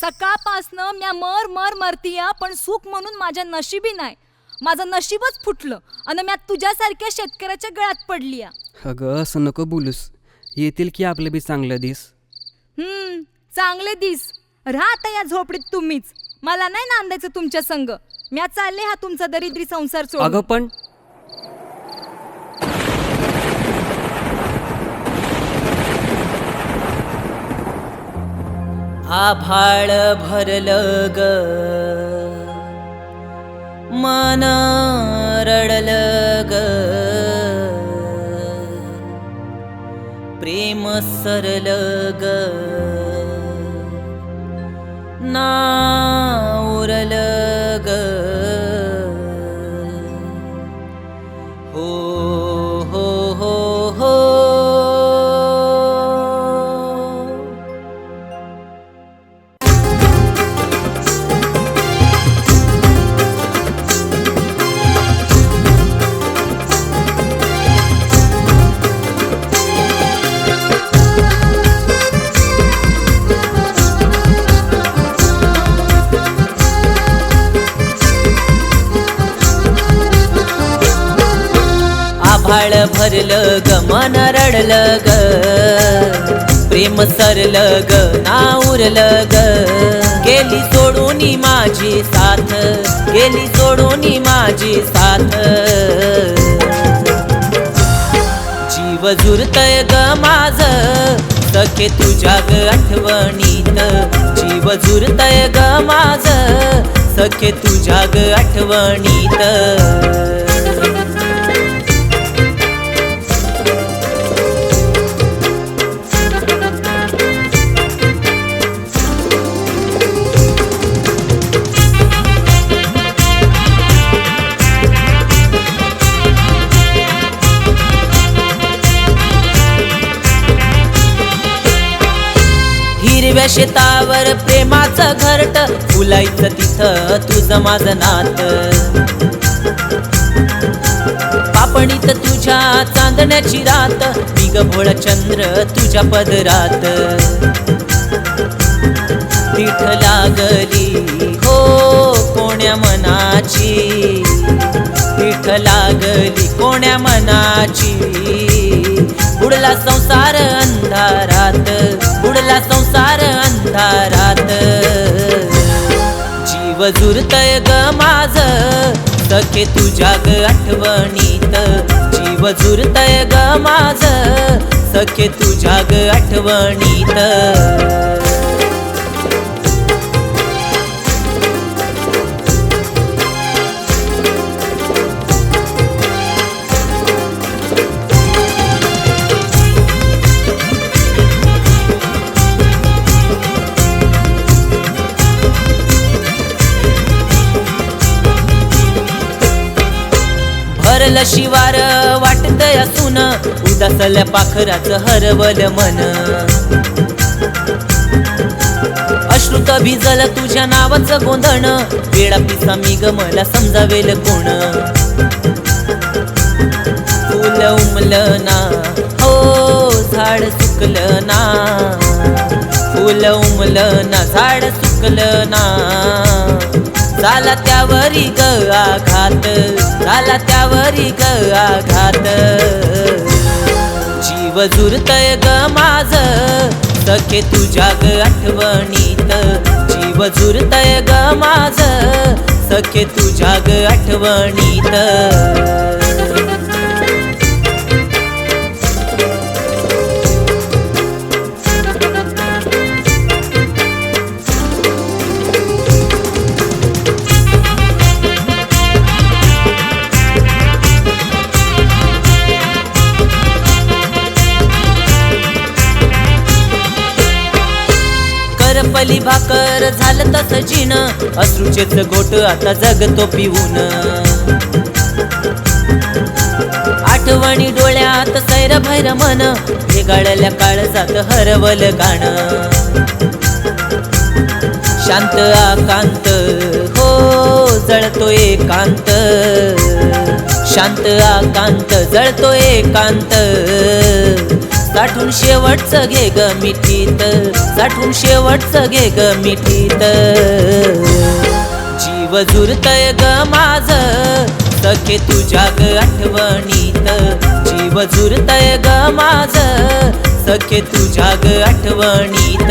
सकाळपासनं म्या मर मरतीया, पण सुख म्हणून माझ्या नशिबी नाही. माझं नशीबच फुटलं आणि म्या तुझ्यासारख्या शेतकऱ्याच्या गळ्यात पडलीया. अगं असं नको बोलूस, येतील की आपलं बी चांगलं दिस. चांगले दिस. राहता या झोपडीत तुम्हीच. मला नाही नांदायचं तुमच्या संग. म्या चालले हा तुमचा दरिद्री संसार सोडून. अगं पण आभाळ भरलं ग, मन रडलं ग, प्रेम सरलं ग, ना उरलं ग, हो हो हो हो. आभाळ भरलं ग, मन रडलं ग, प्रेम सरलं ग, ना उरलं ग, गेली सोडून माझी साथ, गेली सोडून माझी साथ. जीव झुरतय ग माझं, सखे तुझ्या ग आठवणीत. जीव झुरतय ग माझं, सखे तुझ्या ग आठवणीत. हिरव्या शेतावर प्रेमाचं घरट, फुलायचं तिथं तुझं माझं नात. पापणीत तुझ्या चांदण्याची रात, मी ग भोळ चंद्र तुझ्या पदरात. पीठ लागली हो कोण्या मनाची, पीठ लागली कोण्या मनाची. बुडला संसार अंधारात, बुडला संसार अंधारात. जीव झुरतय ग माझं, सखे तुझ्या ग आठवणीत. जीव झुरतय ग माझं, सखे तुझ्या ग आठवणीत. भरलं शिवार वाटतंय असून, उदासल्या पाखराचं हरवलं मन. अश्रुत भिजल तुझ्या नावाचं गोंधण, वेळा पिसा मी ग मला समजावेल कोण. फुल उमलं ना हो झाड सुकलं ना, फुल उमलं ना झाड सुकलं ना. झाला त्यावरी ग आघात, झाला त्यावरी ग आघात. जीव झुरतय ग माझं, सखे तुझ्या ग आठवणीत. जीव झुरतय ग माझं, सखे तुझ्या ग आठवणीत. करपली भाकर झालं तस जिन, अश्रूचेच गोट आता जगतो पिऊन. आठवणी डोळ्यात सैर भैर मन, भेगाळल्या काळजात हरवल गाणं. शांत आकांत हो जळतो एकांत, शांत आकांत जळतो एकांत. साठून शेवटचं घे ग मिठीत, साठून शेवटचं घे ग मिठीत. जीव जुरतय ग माझ सखे तुझ्या ग आठवणीत, जीव जुरतय ग माझ सखे तुझ्या ग आठवणीत.